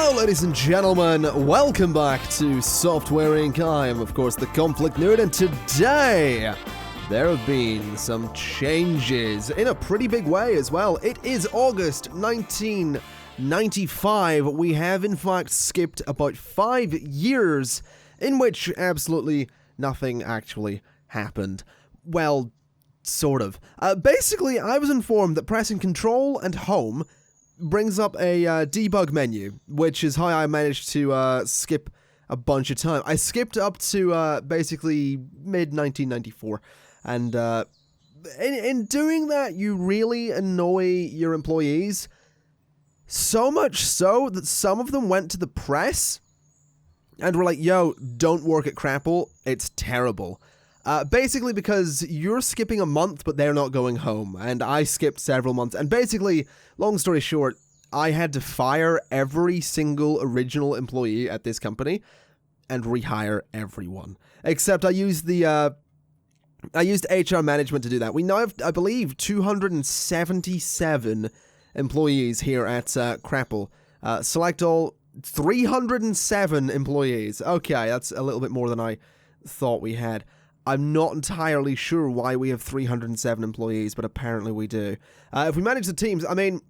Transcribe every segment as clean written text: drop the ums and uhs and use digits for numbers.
Hello ladies and gentlemen, welcome back to Software Inc. I am of course the ConflictNerd, and today there have been some changes in a pretty big way as well. It is August 1995. We have in fact skipped about 5 years in which absolutely nothing actually happened. Well, sort of. Basically, I was informed that pressing Control and Home brings up a debug menu, which is how I managed to skip a bunch of time. I skipped up to basically mid-1994, and in doing that, you really annoy your employees, so much so that some of them went to the press and were like, yo, don't work at Crapple, it's terrible. Basically because you're skipping a month, but they're not going home, and I skipped several months, and basically, long story short, I had to fire every single original employee at this company and rehire everyone. Except I used HR management to do that. We now have, I believe, 277 employees here at Crapple. Select all, 307 employees. Okay, that's a little bit more than I thought we had. I'm not entirely sure why we have 307 employees, but apparently we do. If we manage the teams, I mean,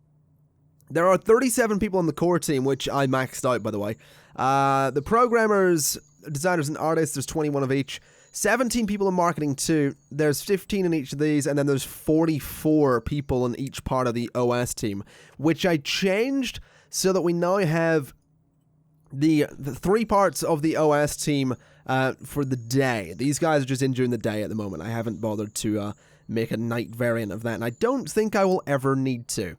there are 37 people on the core team, which I maxed out, by the way. The programmers, designers, and artists, there's 21 of each. 17 people in marketing too. There's 15 in each of these, and then there's 44 people in each part of the OS team, which I changed so that we now have the 3 parts of the OS team for the day. These guys are just in during the day at the moment. I haven't bothered to make a night variant of that, and I don't think I will ever need to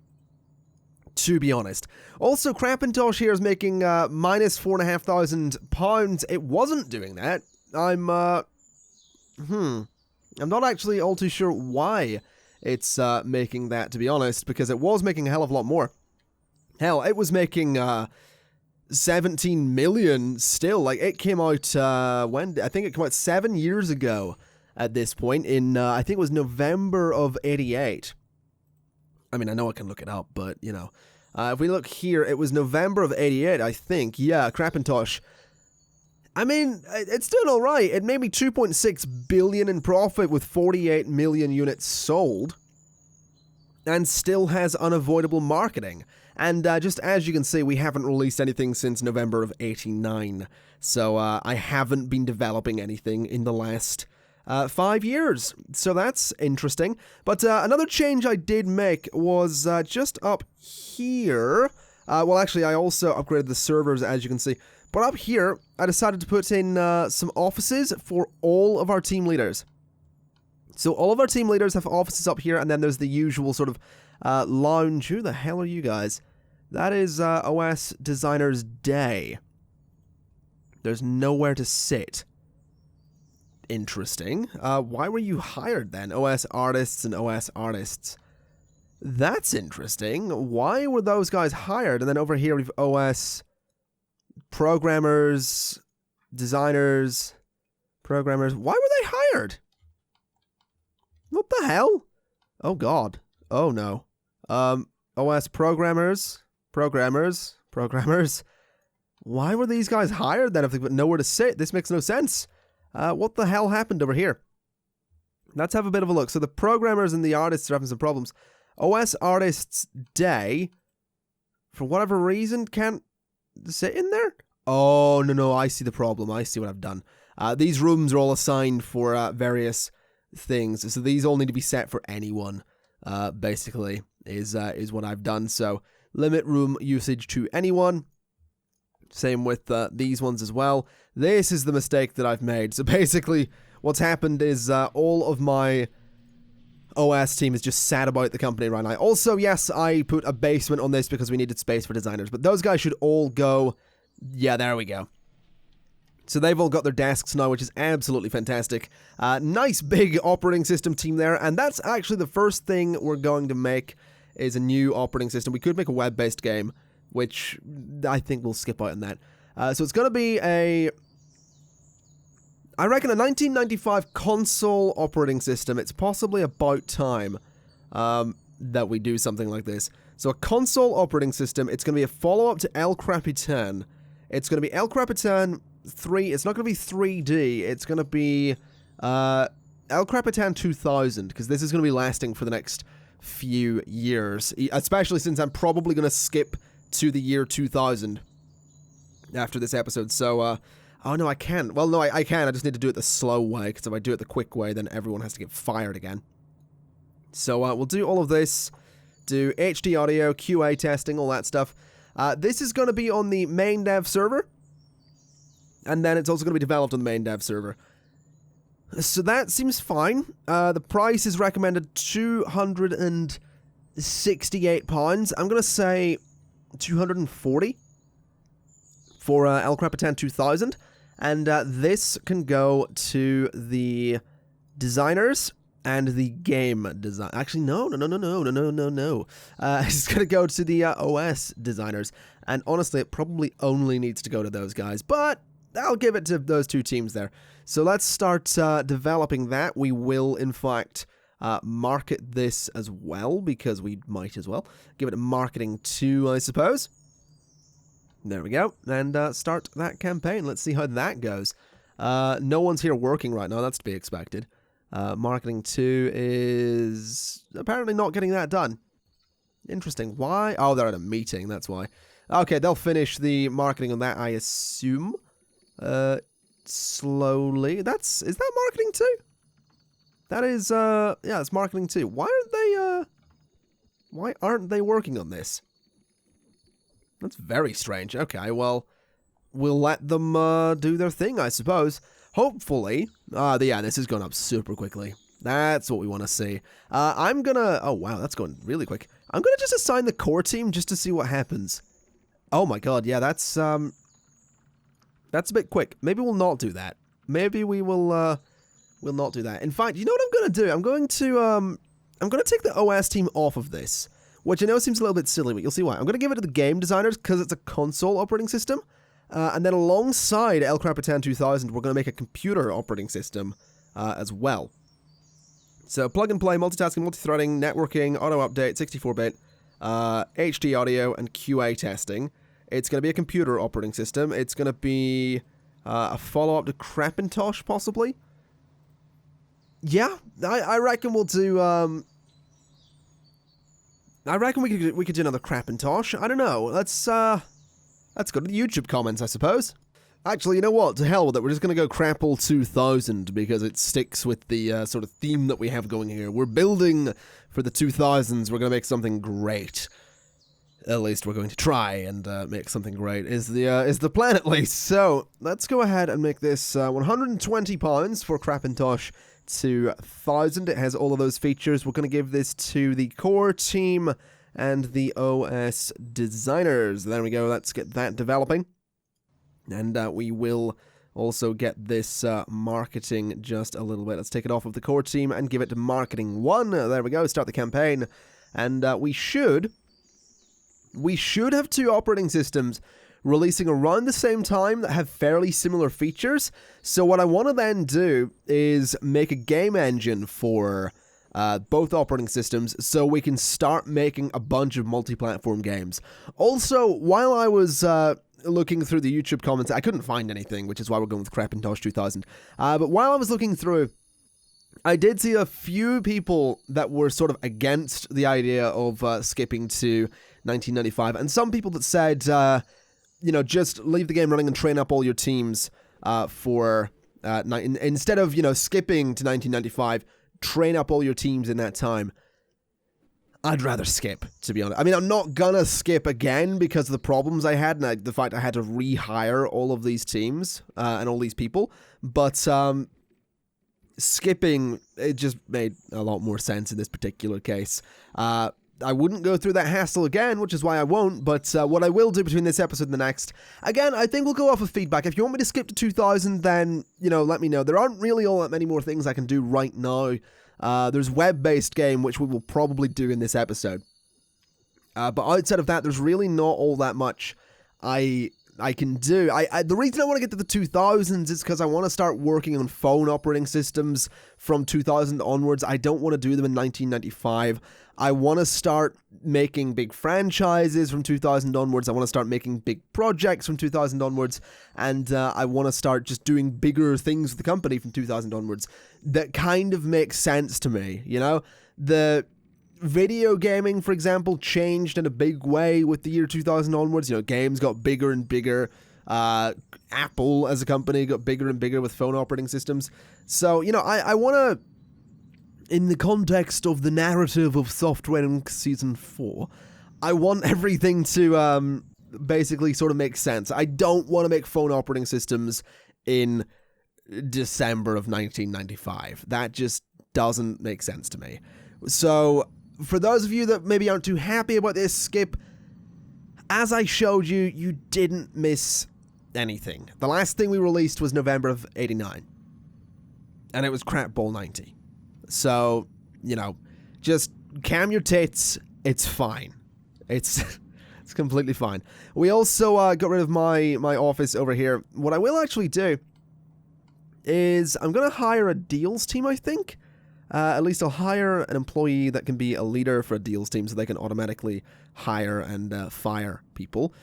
be honest. Also, Crapintosh here is making minus £4,500. It wasn't doing that. I'm not actually all too sure why it's making that, to be honest, because it was making a hell of a lot more. Hell, it was making 17 million still. Like, it came out when? I think it came out 7 years ago at this point in I think it was November of 88. I mean, I know I can look it up, but you know, if we look here, it was November of 88, I think. Yeah, Crapintosh. I mean, it's doing all right. It made me 2.6 billion in profit with 48 million units sold, and still has unavoidable marketing. And just as you can see, we haven't released anything since November of 89. So I haven't been developing anything in the last 5 years. So that's interesting. But another change I did make was just up here. Well, actually, I also upgraded the servers, as you can see. But up here, I decided to put in some offices for all of our team leaders. So all of our team leaders have offices up here, and then there's the usual sort of lounge. Who the hell are you guys? That is OS Designers Day. There's nowhere to sit. Interesting. Why were you hired then? OS Artists and OS Artists. That's interesting. Why were those guys hired? And then over here we've OS Programmers, Designers, Programmers. Why were they hired? What the hell? Oh god. Oh no. OS Programmers. Why were these guys hired then if they've got nowhere to sit? This makes no sense. What the hell happened over here? Let's have a bit of a look. So the programmers and the artists are having some problems. OS Artists Day, for whatever reason, can't sit in there? Oh, no, I see the problem. I see what I've done. These rooms are all assigned for various things. So these all need to be set for anyone, basically, is what I've done. So limit room usage to anyone. Same with these ones as well. This is the mistake that I've made. So basically, what's happened is all of my OS team is just sad about the company right now. Also, yes, I put a basement on this because we needed space for designers, but those guys should all go. Yeah, there we go. So they've all got their desks now, which is absolutely fantastic. Nice big operating system team there, and that's actually the first thing we're going to make is a new operating system. We could make a web-based game, which I think we'll skip out on that. So it's going to be I reckon a 1995 console operating system. It's possibly about time that we do something like this. So a console operating system, it's going to be a follow-up to El Capitan. It's going to be El Capitan 3, it's not going to be 3D, it's going to be El Capitan 2000, because this is going to be lasting for the next few years, especially since I'm probably going to skip to the year 2000 after this episode, so, oh no, I can't. Well, no, I can, I just need to do it the slow way, because if I do it the quick way, then everyone has to get fired again. So, we'll do all of this, do HD audio, QA testing, all that stuff. This is going to be on the main dev server, and then it's also going to be developed on the main dev server. So that seems fine. The price is recommended £268. I'm going to say 240 for El Capitan 2000, and this can go to the designers and the game design. Actually, no. It's going to go to the OS designers, and honestly, it probably only needs to go to those guys, but I'll give it to those two teams there. So let's start developing that. We will, in fact, market this as well, because we might as well. Give it a marketing 2, I suppose. There we go. And start that campaign. Let's see how that goes. No one's here working right now. That's to be expected. Marketing 2 is apparently not getting that done. Interesting. Why? Oh, they're at a meeting. That's why. Okay, they'll finish the marketing on that, I assume. Slowly. Is that marketing 2? That is, yeah, it's marketing 2. Why aren't they working on this? That's very strange. Okay, well, we'll let them, do their thing, I suppose. Hopefully. Yeah, this is going up super quickly. That's what we want to see. I'm gonna, oh wow, that's going really quick. I'm gonna just assign the core team just to see what happens. Oh my god, yeah, that's a bit quick. Maybe we'll not do that. Maybe we will, we'll not do that. In fact, you know what I'm gonna do? I'm gonna take the OS team off of this, which I know seems a little bit silly, but you'll see why. I'm gonna give it to the game designers, because it's a console operating system. And then alongside El Capitan 2000, we're going to make a computer operating system as well. So plug and play, multitasking, multi-threading, networking, auto-update, 64-bit, HD audio, and QA testing. It's going to be a computer operating system. It's going to be a follow-up to Crapintosh, possibly. Yeah, I reckon we'll do... I reckon we could do another Crapintosh. I don't know. Let's go to the YouTube comments, I suppose. Actually, you know what? To hell with it. We're just going to go Crapple 2000 because it sticks with the sort of theme that we have going here. We're building for the 2000s. We're going to make something great. At least we're going to try and make something great. Is the plan at least? So let's go ahead and make this £120 for Crapintosh 2000. It has all of those features. We're going to give this to the core team and the OS designers. There we go. Let's get that developing. And we will also get this marketing just a little bit. Let's take it off of the core team and give it to marketing 1. There we go. Start the campaign. And we should have 2 operating systems releasing around the same time that have fairly similar features. So what I want to then do is make a game engine for both operating systems so we can start making a bunch of multi-platform games. Also, while I was looking through the YouTube comments, I couldn't find anything, which is why we're going with Crapintosh 2000. But while I was looking through, I did see a few people that were sort of against the idea of skipping to 1995, and some people that said, you know, just leave the game running and train up all your teams for instead of, you know, skipping to 1995, train up all your teams in that time. I'd rather skip, to be honest. I mean, I'm not gonna skip again because of the problems I had and the fact I had to rehire all of these teams and all these people. But skipping, it just made a lot more sense in this particular case. I wouldn't go through that hassle again, which is why I won't, but what I will do between this episode and the next, again, I think we'll go off of feedback. If you want me to skip to 2000, then, you know, let me know. There aren't really all that many more things I can do right now. There's web-based game, which we will probably do in this episode. But outside of that, there's really not all that much I I can do. The reason I want to get to the 2000s is because I want to start working on phone operating systems from 2000 onwards. I don't want to do them in 1995. I want to start making big franchises from 2000 onwards. I want to start making big projects from 2000 onwards. And I want to start just doing bigger things with the company from 2000 onwards. That kind of makes sense to me, you know? The video gaming, for example, changed in a big way with the year 2000 onwards. You know, games got bigger and bigger. Apple as a company got bigger and bigger with phone operating systems. So, you know, I want to, in the context of the narrative of Software Inc. Season 4, I want everything to basically sort of make sense. I don't want to make phone operating systems in December of 1995. That just doesn't make sense to me. So, for those of you that maybe aren't too happy about this skip, as I showed you, you didn't miss anything. The last thing we released was November of 89. And it was Crap Ball 90. So, you know, just calm your tits. It's fine. It's completely fine. We also got rid of my office over here. What I will actually do is I'm going to hire a deals team, I think. At least I'll hire an employee that can be a leader for a deals team so they can automatically hire and fire people.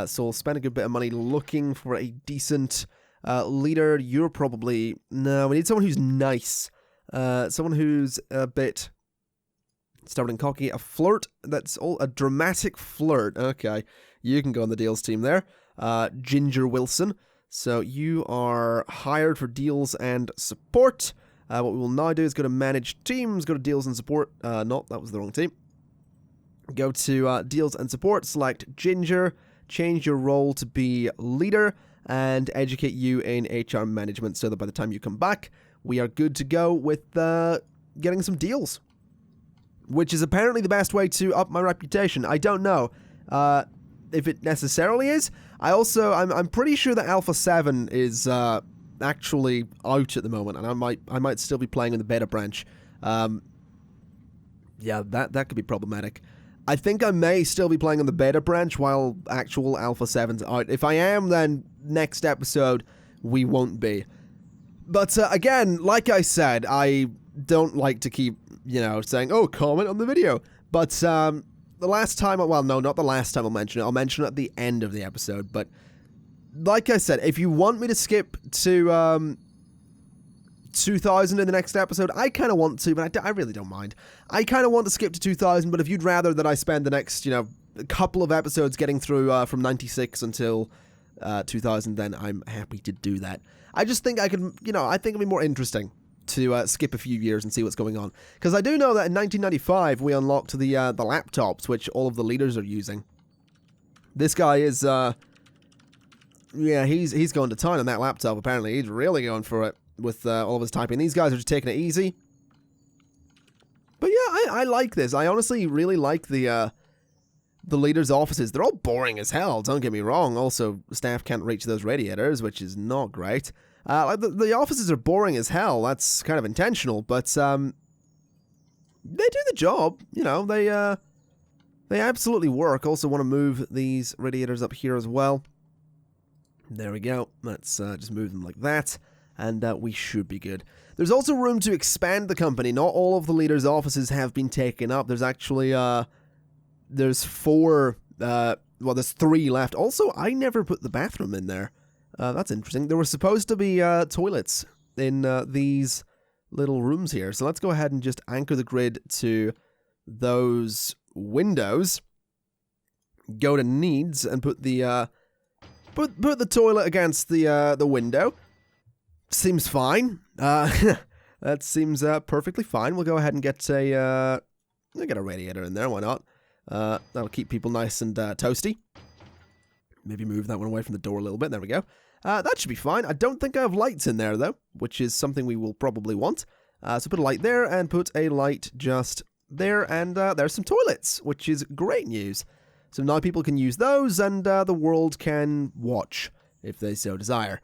So I'll spend a good bit of money looking for a decent leader. You're probably... No, we need someone who's nice. Someone who's a bit stubborn and cocky. A flirt. That's all. A dramatic flirt. Okay. You can go on the deals team there. Ginger Wilson. So you are hired for deals and support. What we will now do is go to manage teams, go to deals and support. No, that was the wrong team. Go to deals and support, select Ginger, change your role to be leader, and educate you in HR management so that by the time you come back, we are good to go with getting some deals. Which is apparently the best way to up my reputation. I don't know if it necessarily is. I'm pretty sure that Alpha 7 is... actually out at the moment, and I might still be playing in the beta branch. Yeah, that could be problematic. I think I may still be playing on the beta branch while actual Alpha 7's out. If I am, then next episode we won't be. But again, like I said, I don't like to keep, you know, saying, oh, comment on the video. But the last time, well, no, not the last time I'll mention it. I'll mention it at the end of the episode, but like I said, if you want me to skip to 2000 in the next episode, I kind of want to, but I really don't mind. I kind of want to skip to 2000, but if you'd rather that I spend the next, you know, couple of episodes getting through from 96 until 2000, then I'm happy to do that. I just think I can, you know, I think it'd be more interesting to skip a few years and see what's going on. Because I do know that in 1995, we unlocked the laptops, which all of the leaders are using. This guy is... yeah, he's going to town on that laptop, apparently. He's really going for it with all of his typing. These guys are just taking it easy. But yeah, I like this. I honestly really like the leaders' offices. They're all boring as hell, don't get me wrong. Also, staff can't reach those radiators, which is not great. The offices are boring as hell. That's kind of intentional, but they do the job. You know, they absolutely work. Also want to move these radiators up here as well. There we go. Let's just move them like that, and we should be good. There's also room to expand the company. Not all of the leaders' offices have been taken up. There's actually, there's 4, well, there's 3 left. Also, I never put the bathroom in there. That's interesting. There were supposed to be toilets in these little rooms here. So let's go ahead and just anchor the grid to those windows. Go to needs and put the... Put the toilet against the window. Seems fine. That seems perfectly fine. We'll go ahead and get a radiator in there. Why not? That'll keep people nice and toasty. Maybe move that one away from the door a little bit. There we go. That should be fine. I don't think I have lights in there though, which is something we will probably want. So put a light there and put a light just there, and there's some toilets, which is great news. So now people can use those, and the world can watch, if they so desire.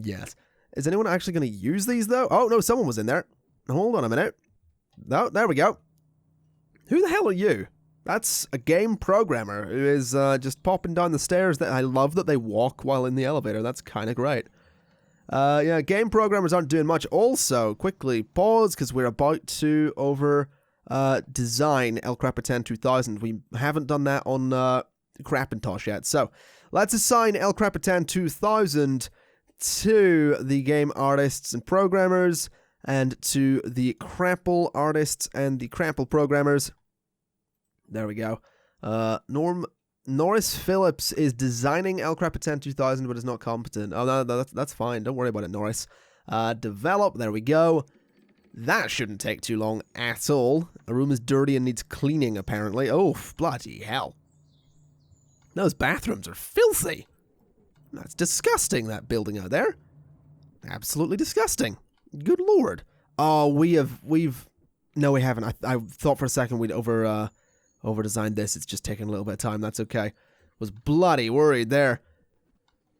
Yes. Is anyone actually going to use these, though? Oh, no, someone was in there. Hold on a minute. No, there we go. Who the hell are you? That's a game programmer who is just popping down the stairs. I love that they walk while in the elevator. That's kind of great. Yeah, game programmers aren't doing much. Also, quickly pause because we're about to design El Capitan 2000. We haven't done that on Crapintosh yet. So let's assign El Capitan 2000 to the game artists and programmers, and to the Crapple artists and the Crapple programmers. There we go. Norris Phillips is designing El Capitan 2000, but is not competent. Oh, no, that's fine. Don't worry about it, Norris. Develop. There we go. That shouldn't take too long at all. The room is dirty and needs cleaning, apparently. Oh, bloody hell. Those bathrooms are filthy. That's disgusting, that building out there. Absolutely disgusting. Good lord. Oh, no, we haven't. I thought for a second we'd over-designed this. It's just taking a little bit of time. That's okay. Was bloody worried there.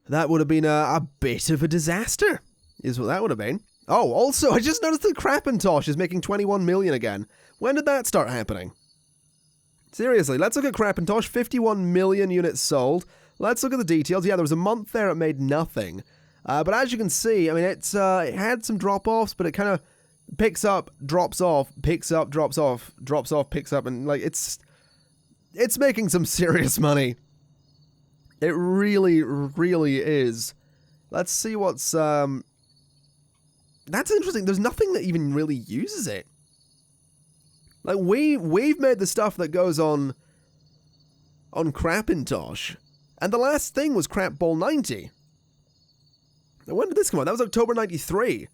That would have been a bit of a disaster, is what that would have been. Oh, also, I just noticed that Crapintosh is making 21 million again. When did that start happening? Seriously, let's look at Crapintosh. 51 million units sold. Let's look at the details. Yeah, there was a month there it made nothing. But as you can see, I mean, it had some drop-offs, but it kind of picks up, drops off, picks up, drops off, drops off, picks up, and, like, it's making some serious money. It really, really is. Let's see what's, that's interesting. There's nothing that even really uses it. Like, we've made the stuff that goes on Crapintosh. And the last thing was Crap Ball 90. Now, when did this come out? That was October 93.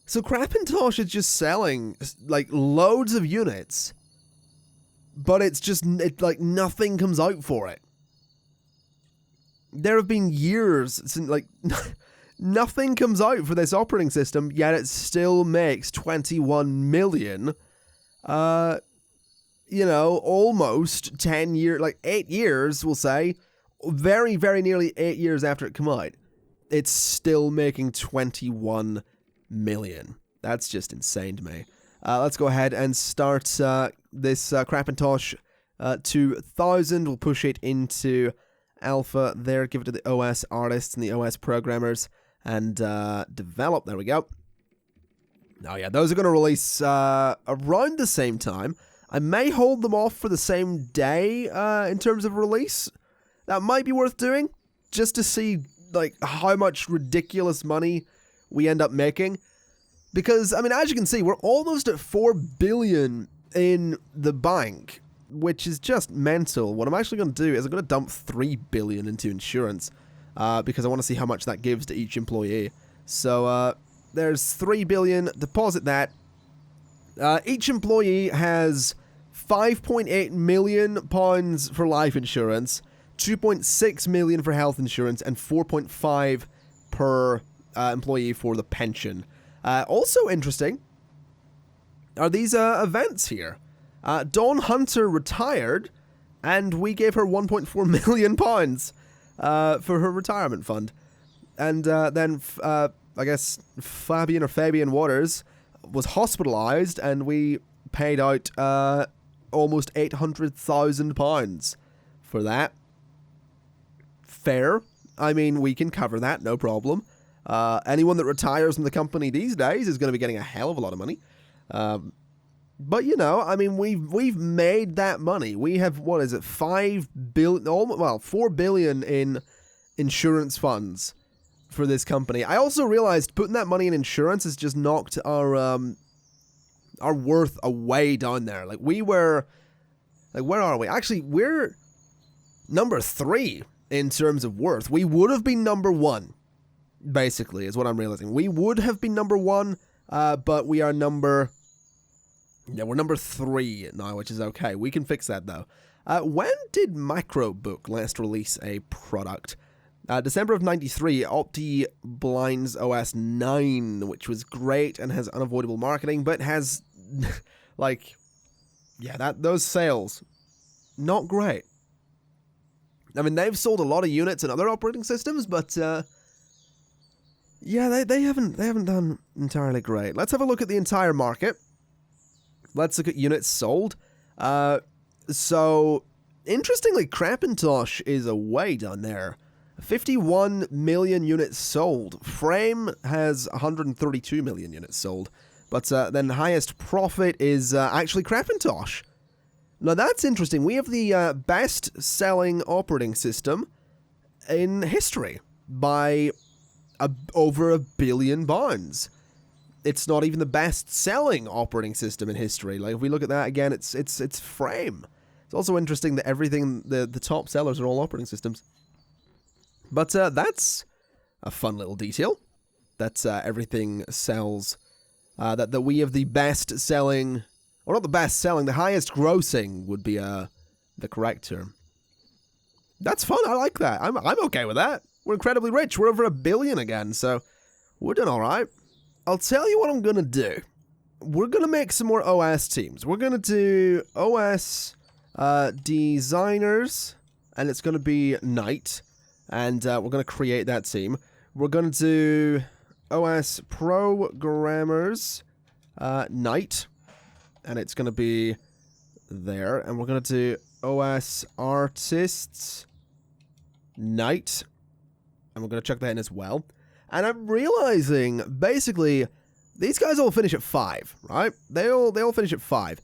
So Crapintosh is just selling, like, loads of units. But it's like, nothing comes out for it. There have been years since, like, nothing comes out for this operating system, yet it still makes 21 million. You know, almost 10 years, like 8 years, we'll say. Very, very nearly 8 years after it came out, it's still making 21 million. That's just insane to me. Let's go ahead and start this Crapintosh 2000. We'll push it into alpha there, give it to the OS artists and the OS programmers, and develop. There we go. Oh yeah, those are going to release around the same time. I may hold them off for the same day in terms of release. That might be worth doing, just to see, like, how much ridiculous money we end up making. Because, I mean, as you can see, we're almost at 4 billion in the bank, which is just mental. What I'm actually going to do is I'm going to dump 3 billion into insurance, because I want to see how much that gives to each employee. So, there's 3 billion, deposit that. Each employee has £5.8 million for life insurance, 2.6 million for health insurance, and 4.5 per employee for the pension. Also interesting are these events here. Dawn Hunter retired, and we gave her £1.4 million for her retirement fund. And then, I guess, Fabian Waters was hospitalized, and we paid out almost £800,000 for that. Fair. I mean, we can cover that, no problem. Anyone that retires from the company these days is going to be getting a hell of a lot of money. But, you know, I mean, we've made that money. We have, what is it, 4 billion in insurance funds for this company. I also realized putting that money in insurance has just knocked our worth way down there. Like, we were, like, where are we? Actually, we're number 3 in terms of worth. We would have been number 1, basically, is what I'm realizing. We would have been number 1, but we are we're number 3 now, which is okay. We can fix that, though. When did Macrobook last release a product? December of 93, Opti Blinds OS 9, which was great and has unavoidable marketing, but has, like, yeah, those sales, not great. I mean, they've sold a lot of units in other operating systems, but, yeah, they haven't done entirely great. Let's have a look at the entire market. Let's look at units sold. So, interestingly, Krapentosh is way down there. 51 million units sold. Frame has 132 million units sold. But then highest profit is actually Krapentosh. Now that's interesting. We have the best-selling operating system in history by over £1 billion. It's not even the best-selling operating system in history. Like if we look at that again, it's Frame. It's also interesting that everything the top sellers are all operating systems. But that's a fun little detail. That everything sells. That we have the best-selling, or not the best-selling, the highest-grossing would be the correct term. That's fun. I like that. I'm okay with that. We're incredibly rich. We're over $1 billion again, so we're doing all right. I'll tell you what I'm gonna do. We're gonna make some more OS teams. We're gonna do OS designers, and it's gonna be Knight, and we're gonna create that team. We're gonna do OS programmers, Knight, and it's gonna be there, and we're gonna do OS artists, Knight, and we're gonna check that in as well. And I'm realizing, basically, these guys all finish at 5, right? They all finish at 5.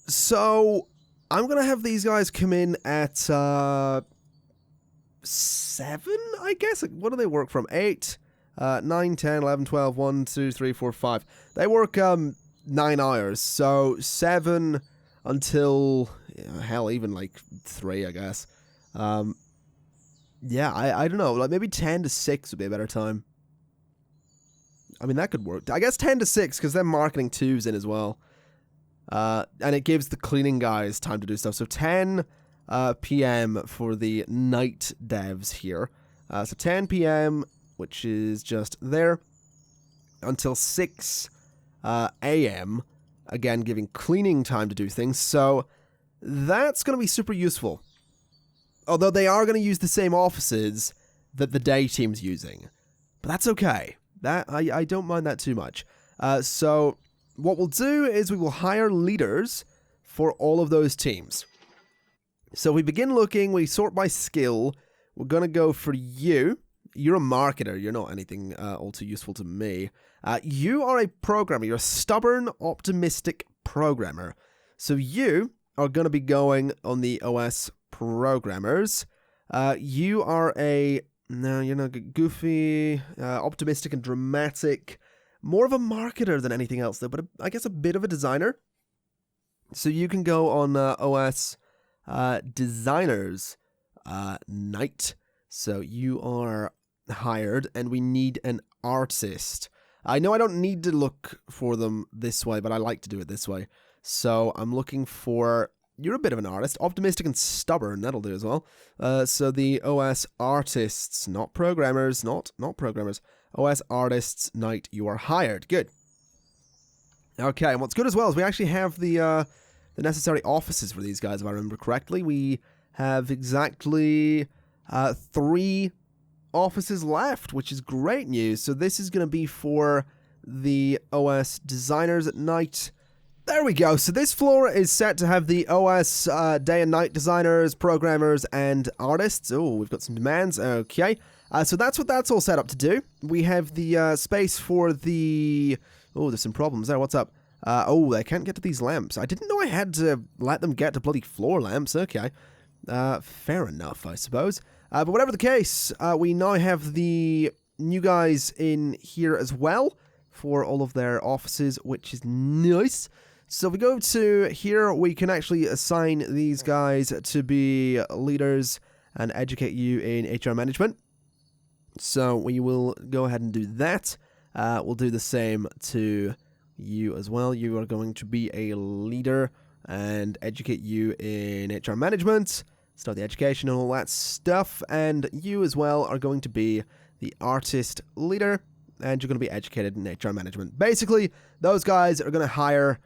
So, I'm gonna have these guys come in at 7, I guess? What do they work from? 8, 9, 10, 11, 12, 1, 2, 3, 4, 5. They work 9 hours, so 7 until, hell, even like 3, I guess. Yeah, I don't know, like maybe 10 to 6 would be a better time. I mean, that could work. I guess 10 to 6, because they're marketing 2s in as well. And it gives the cleaning guys time to do stuff. So 10 p.m. for the night devs here. So 10 p.m., which is just there, until 6 a.m., again, giving cleaning time to do things. So that's going to be super useful. Although they are going to use the same offices that the day team's using. But that's okay. That I don't mind that too much. So what we'll do is we will hire leaders for all of those teams. So we begin looking, we sort by skill. We're going to go for you. You're a marketer. You're not anything all too useful to me. You are a programmer. You're a stubborn, optimistic programmer. So you are going to be going on the OS programmers. You are a... No, you're not goofy, optimistic and dramatic. More of a marketer than anything else, though, but I guess a bit of a designer. So you can go on OS designers Knight. So you are hired, and we need an artist. I know I don't need to look for them this way, but I like to do it this way. So I'm looking for... You're a bit of an artist. Optimistic and stubborn. That'll do as well. So the OS artists, not programmers, not programmers. OS artists, Knight, you are hired. Good. Okay, and what's good as well is we actually have the necessary offices for these guys, if I remember correctly. We have exactly 3 offices left, which is great news. So this is going to be for the OS designers at Knight. There we go. So this floor is set to have the OS day and night designers, programmers, and artists. Oh, we've got some demands. Okay. So that's what that's all set up to do. We have the space for the... Oh, there's some problems there. What's up? Oh, they can't get to these lamps. I didn't know I had to let them get to bloody floor lamps. Okay. Fair enough, I suppose. But whatever the case, we now have the new guys in here as well for all of their offices, which is nice. So if we go to here, we can actually assign these guys to be leaders and educate you in HR management. So we will go ahead and do that. We'll do the same to you as well. You are going to be a leader and educate you in HR management, start the education and all that stuff. And you as well are going to be the artist leader, and you're going to be educated in HR management. Basically, those guys are going to hire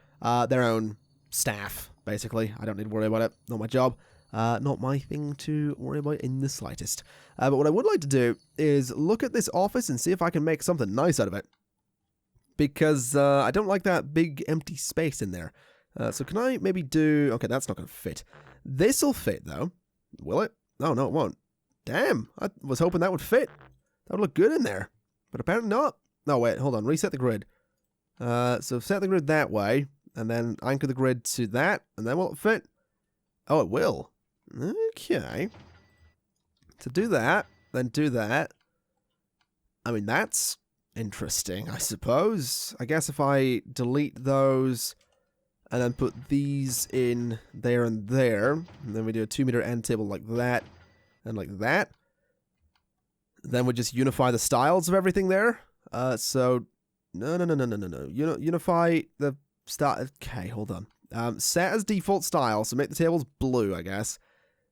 their own staff, basically. I don't need to worry about it. Not my job. Not my thing to worry about in the slightest. But what I would like to do is look at this office and see if I can make something nice out of it. Because I don't like that big empty space in there. So can I maybe do... Okay, that's not going to fit. This'll fit, though. Will it? Oh, no, it won't. Damn, I was hoping that would fit. That would look good in there. But apparently not. No, wait, hold on. Reset the grid. So set the grid that way, and then anchor the grid to that, and then will it fit? Oh, it will. Okay. To do that, then do that. I mean, that's interesting, I suppose. I guess if I delete those and then put these in there and there, and then we do a 2-meter end table like that and like that, then we just unify the styles of everything there. So, no. Unify the style. Okay, hold on. Set as default style, so make the tables blue, I guess.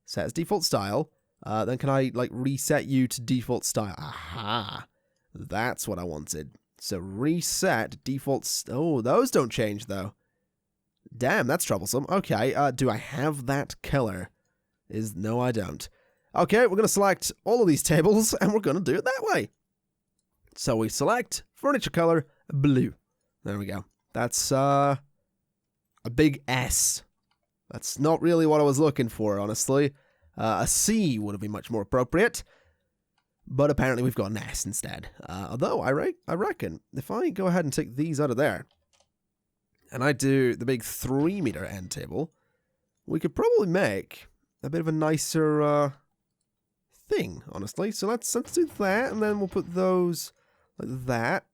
Set as default style. Then can I, like, reset you to default style? Aha. That's what I wanted. So reset default... Oh, those don't change, though. Damn, that's troublesome. Okay, do I have that color? No, I don't. Okay, we're going to select all of these tables, and we're going to do it that way. So we select furniture color blue. There we go. That's a big S. That's not really what I was looking for, honestly. A C would have been much more appropriate. But apparently we've got an S instead. Although, I reckon, if I go ahead and take these out of there, and I do the big 3-meter end table, we could probably make a bit of a nicer thing, honestly. So let's do that, and then we'll put those like that.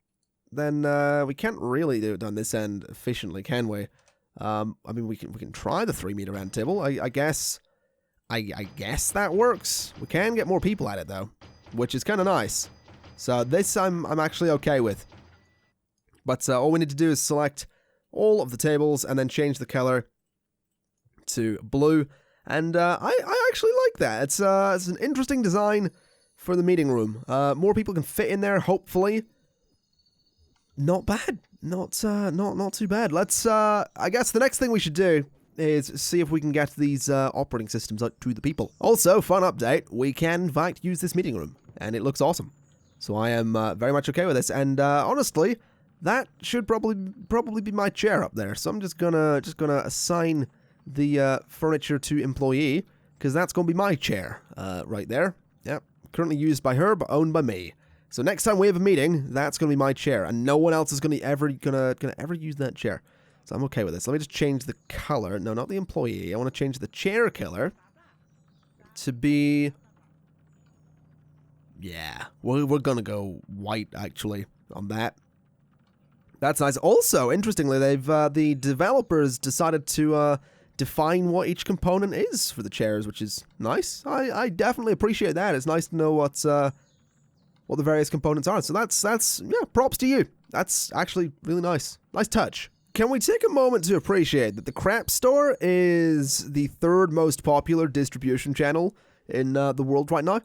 Then we can't really do it on this end efficiently, can we? I mean, we can try the 3-meter end table. I guess that works. We can get more people at it though, which is kind of nice. So this I'm actually okay with. But all we need to do is select all of the tables and then change the color to blue. And I actually like that. It's an interesting design for the meeting room. More people can fit in there, hopefully. Not bad. Not too bad. Let's I guess the next thing we should do is see if we can get these operating systems out to the people. Also, fun update, we can in fact use this meeting room, and it looks awesome. So I am very much okay with this, and honestly, that should probably be my chair up there. So I'm just gonna assign the furniture to employee, because that's gonna be my chair right there. Yep, currently used by her, but owned by me. So next time we have a meeting, that's gonna be my chair, and no one else is gonna ever use that chair. So I'm okay with this. Let me just change the color. No, not the employee. I want to change the chair color to be... Yeah, we're going to go white, actually, on that. That's nice. Also, interestingly, the developers decided to define what each component is for the chairs, which is nice. I definitely appreciate that. It's nice to know what the various components are. So that's yeah, props to you. That's actually really nice. Nice touch. Can we take a moment to appreciate that the Crap Store is the 3rd most popular distribution channel in the world right now?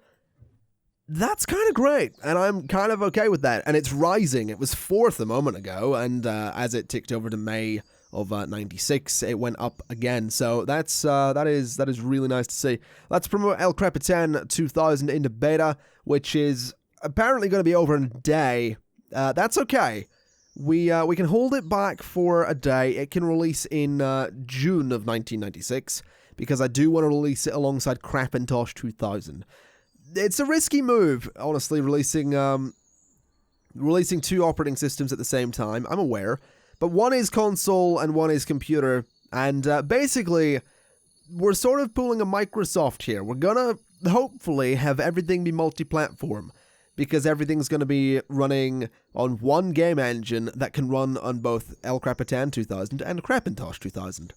That's kind of great, and I'm kind of okay with that. And it's rising. It was 4th a moment ago, and as it ticked over to May of 96, it went up again. So that is really nice to see. Let's promote El Capitan 2000 into beta, which is apparently going to be over in a day. That's okay. We can hold it back for a day. It can release in June of 1996, because I do want to release it alongside Crapintosh 2000. It's a risky move, honestly, releasing 2 operating systems at the same time, I'm aware. But one is console and one is computer, and basically, we're sort of pulling a Microsoft here. We're gonna hopefully have everything be multi-platform, because everything's going to be running on one game engine that can run on both El Capitan 2000 and Crapintosh 2000.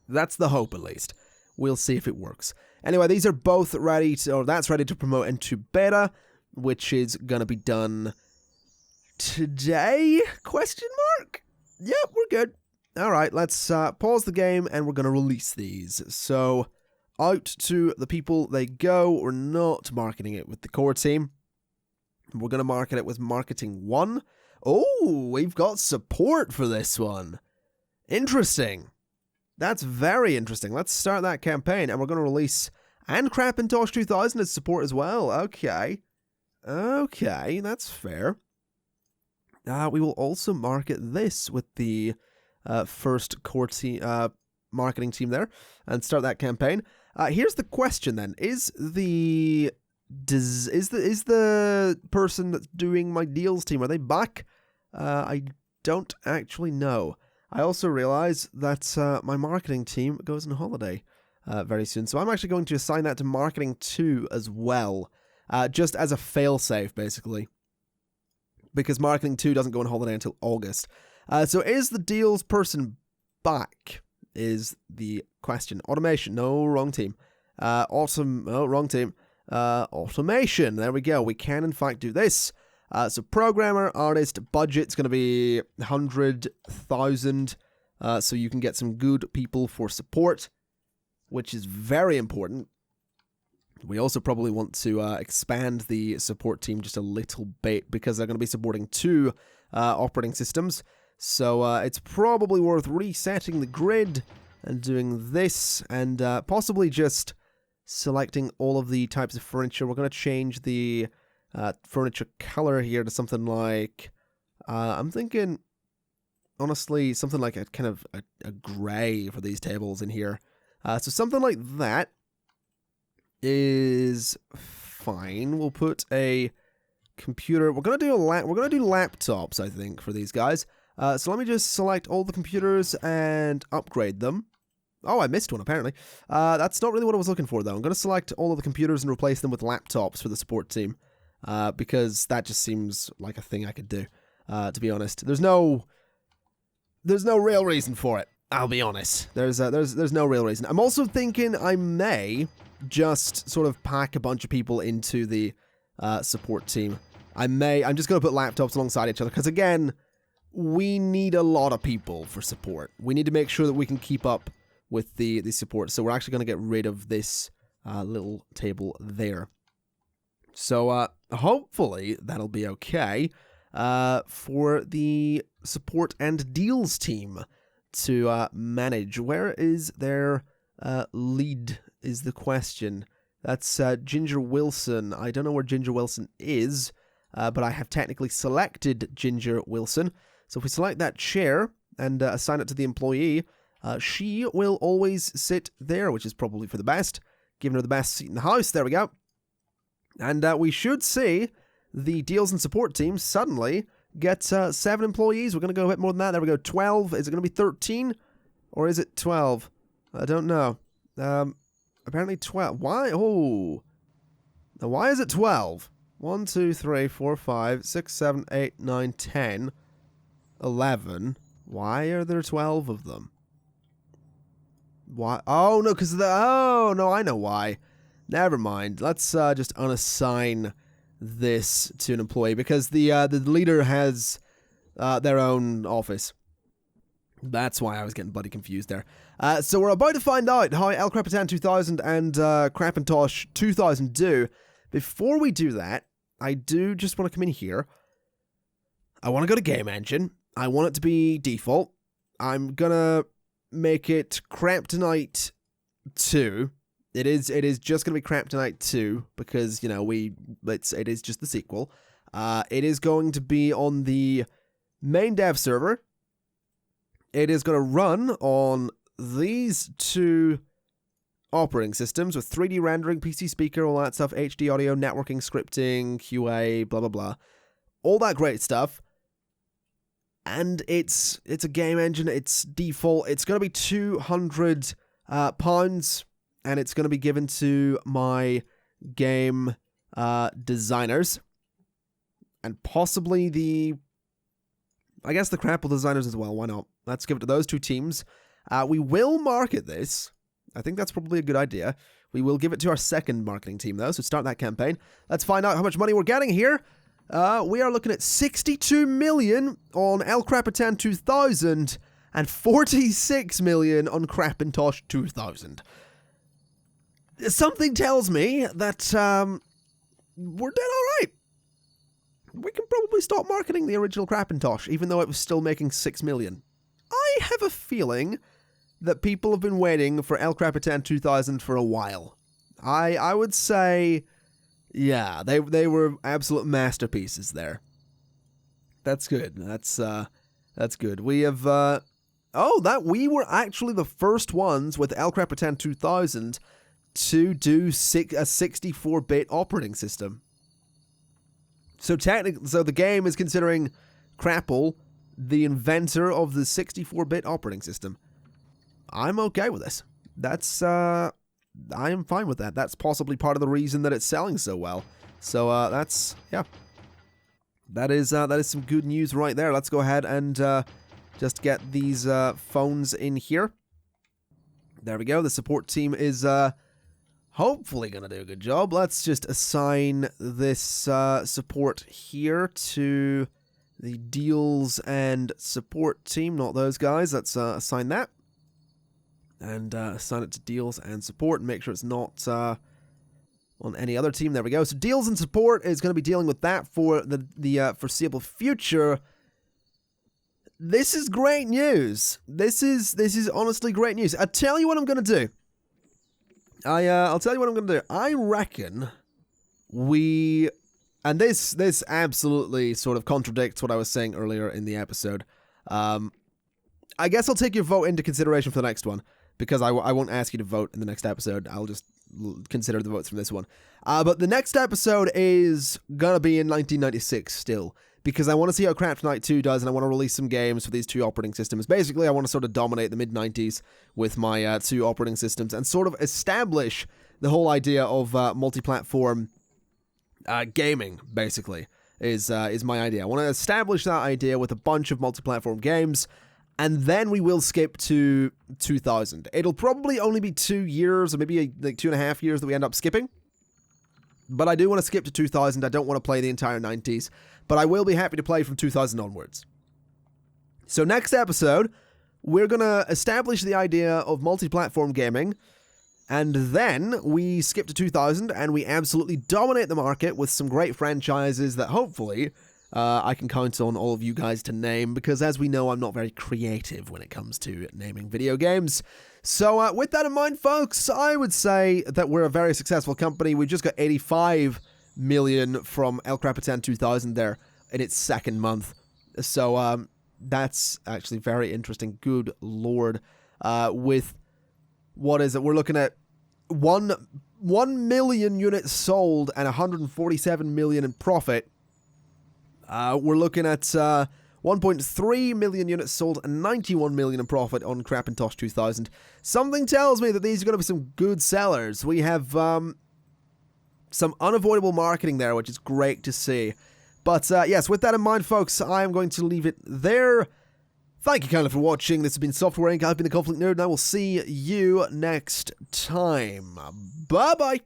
That's the hope, at least. We'll see if it works. Anyway, these are both ready to, or that's ready to promote into beta, which is going to be done today? Question mark? Yep, we're good. All right, let's pause the game, and we're going to release these. So... out to the people they go. We're not marketing it with the core team. We're going to market it with Marketing 1. Oh, we've got support for this one. Interesting. That's very interesting. Let's start that campaign, and we're going to release and Crapintosh 2000 as support as well. Okay. Okay, that's fair. We will also market this with the first core team, marketing team there and start that campaign. Here's the question then: is the person that's doing my deals team, are they back? I don't actually know. I also realize that my marketing team goes on holiday very soon, so I'm actually going to assign that to marketing 2 as well, just as a failsafe, basically, because marketing 2 doesn't go on holiday until August. So is the deals person back? Is the question. Automation, no, wrong team. Wrong team. Automation, there we go. We can in fact do this. So programmer, artist, budget's going to be 100,000, so you can get some good people for support, which is very important. We also probably want to expand the support team just a little bit because they're going to be supporting 2 operating systems. So it's probably worth resetting the grid and doing this and possibly just selecting all of the types of furniture. We're going to change the furniture color here to something like, I'm thinking, honestly, something like a kind of a gray for these tables in here. So something like that is fine. We'll put a computer. We're gonna do laptops, I think, for these guys. So let me just select all the computers and upgrade them. Oh, I missed one, apparently. That's not really what I was looking for, though. I'm going to select all of the computers and replace them with laptops for the support team, because that just seems like a thing I could do, to be honest. There's no real reason for it, I'll be honest. There's no real reason. I'm also thinking I may just sort of pack a bunch of people into the support team. I'm just going to put laptops alongside each other, because, again, we need a lot of people for support. We need to make sure that we can keep up with the support. So we're actually going to get rid of this little table there. So hopefully that'll be okay for the support and deals team to manage. Where is their lead is the question. That's Ginger Wilson. I don't know where Ginger Wilson is, but I have technically selected Ginger Wilson. So if we select that chair and assign it to the employee, she will always sit there, which is probably for the best. Giving her the best seat in the house. There we go. And we should see the deals and support team suddenly get 7 employees. We're going to go a bit more than that. There we go. 12. Is it going to be 13? Or is it 12? I don't know. Apparently 12. Why? Oh. Now, why is it 12? 1, 2, 3, 4, 5, 6, 7, 8, 9, 10, 11. Why are there 12 of them? Why? Oh, no, because oh, no, I know why. Never mind. Let's just unassign this to an employee, because the leader has their own office. That's why I was getting bloody confused there. So we're about to find out how El Crapitan 2000 and Crapintosh 2000 do. Before we do that, I do just want to come in here. I want to go to Game Engine. I want it to be default. I'm gonna make it Kryptonite 2. It is just gonna be Kryptonite 2 because, you know, it is just the sequel. It is going to be on the main dev server. It is going to run on these 2 operating systems with 3D rendering, PC speaker, all that stuff, HD audio, networking, scripting, QA, blah blah blah, all that great stuff. And it's a game engine. It's default. It's going to be £200, and it's going to be given to my game designers, and possibly I guess the Crapple designers as well. Why not? Let's give it to those 2 teams. We will market this. I think that's probably a good idea. We will give it to our second marketing team, though, so start that campaign. Let's find out how much money we're getting here. We are looking at 62 million on El Crapitan 2000 and 46 million on Crapintosh 2000. Something tells me that we're dead alright. We can probably stop marketing the original Crapintosh, even though it was still making 6 million. I have a feeling that people have been waiting for El Crapitan 2000 for a while. I would say, yeah, they were absolute masterpieces there. That's good. That's good. We have Oh, that we were actually the first ones with El Capitan 2000 to do a 64-bit operating system. So the game is considering Crapple the inventor of the 64-bit operating system. I'm okay with this. That's I am fine with that. That's possibly part of the reason that it's selling so well. So that's, yeah. That is some good news right there. Let's go ahead and just get these phones in here. There we go. The support team is hopefully going to do a good job. Let's just assign this support here to the deals and support team, not those guys. Let's assign that. And assign it to deals and support and make sure it's not on any other team. There we go. So deals and support is going to be dealing with that for the foreseeable future. This is great news. This is honestly great news. I'll tell you what I'm going to do. I'll tell you what I'm going to do. I reckon we... And this absolutely sort of contradicts what I was saying earlier in the episode. I guess I'll take your vote into consideration for the next one, because I won't ask you to vote in the next episode. I'll just consider the votes from this one. But the next episode is going to be in 1996 still, because I want to see how Craft Night 2 does, and I want to release some games for these two operating systems. Basically, I want to sort of dominate the mid-90s with my two operating systems and sort of establish the whole idea of multi-platform gaming, basically, is my idea. I want to establish that idea with a bunch of multi-platform games, and then we will skip to 2000. It'll probably only be 2 years, or maybe like 2.5 years that we end up skipping. But I do want to skip to 2000. I don't want to play the entire 90s. But I will be happy to play from 2000 onwards. So next episode, we're going to establish the idea of multi-platform gaming. And then we skip to 2000 and we absolutely dominate the market with some great franchises that hopefully I can count on all of you guys to name, because as we know, I'm not very creative when it comes to naming video games. So with that in mind, folks, I would say that we're a very successful company. We just got 85 million from El Capitan 2000 there in its second month. So that's actually very interesting. Good lord. With, what is it? We're looking at 1 million units sold and 147 million in profit. We're looking at 1.3 million units sold and 91 million in profit on Crapintosh 2000. Something tells me that these are going to be some good sellers. We have some unavoidable marketing there, which is great to see. But yes, with that in mind, folks, I am going to leave it there. Thank you kindly for watching. This has been Software Inc. I've been the ConflictNerd, and I will see you next time. Bye-bye.